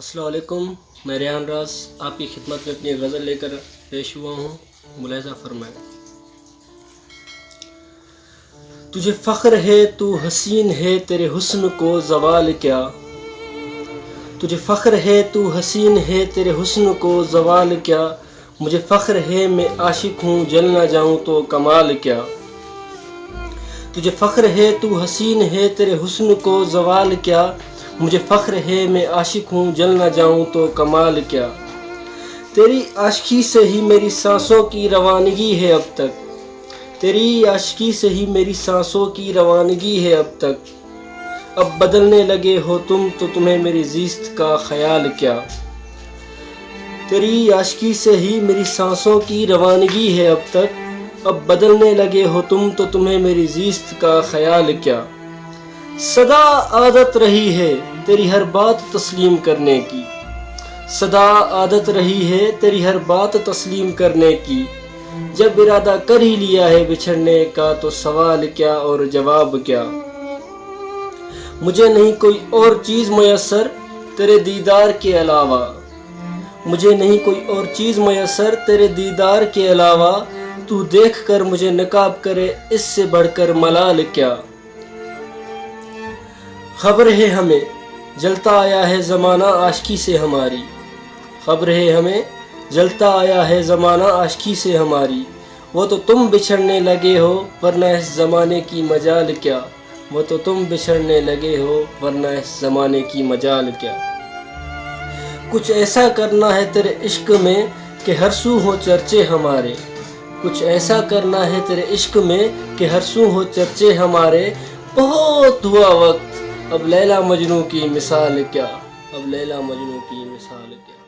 السلام علیکم، میں ریحان راز آپ کی خدمت میں اپنی غزل لے کر پیش ہوا ہوں۔ ملاحظہ فرمائیں۔ تجھے فخر ہے تو حسین ہے، تیرے حسن کو زوال کیا۔ تجھے فخر ہے تو حسین ہے، تیرے حسن کو زوال کیا۔ مجھے فخر ہے میں عاشق ہوں، جل نہ جاؤں تو کمال کیا۔ تجھے فخر ہے تو حسین ہے، تیرے حسن کو زوال کیا۔ مجھے فخر ہے میں عاشق ہوں، جل نہ جاؤں تو کمال کیا۔ تیری عاشقی سے ہی میری سانسوں کی روانگی ہے اب تک، تیری عاشقی سے ہی میری سانسوں کی روانگی ہے اب تک۔ اب بدلنے لگے ہو تم تو تمہیں میری زیست کا خیال کیا۔ تیری عاشقی سے ہی میری سانسوں کی روانگی ہے اب تک، اب بدلنے لگے ہو تم تو تمہیں میری زیست کا خیال کیا۔ صدا عادت رہی ہے تیری ہر بات تسلیم کرنے کی، صدا عادت رہی ہے تیری ہر بات تسلیم کرنے کی۔ جب ارادہ کر ہی لیا ہے بچھڑنے کا تو سوال کیا اور جواب کیا۔ مجھے نہیں کوئی اور چیز میسر تیرے دیدار کے علاوہ، مجھے نہیں کوئی اور چیز میسر تیرے دیدار کے علاوہ۔ تو دیکھ کر مجھے نقاب کرے اس سے بڑھ کر ملال کیا۔ خبر ہے ہمیں جلتا آیا ہے زمانہ عاشقی سے ہماری، خبر ہے ہمیں جلتا آیا ہے زمانہ عاشقی سے ہماری۔ وہ تو تم بچھڑنے لگے ہو ورنہ اس زمانے کی مجال کیا، وہ تو تم بچھڑنے لگے ہو ورنہ اس زمانے کی مجال کیا۔ کچھ ایسا کرنا ہے تیرے عشق میں کہ ہر سو ہو چرچے ہمارے، کچھ ایسا کرنا ہے تیرے عشق میں کہ ہر سو ہو چرچے ہمارے۔ بہت ہوا وقت اب لیلا مجنوں کی مثال کیا، اب لیلا مجنوں کی مثال کیا۔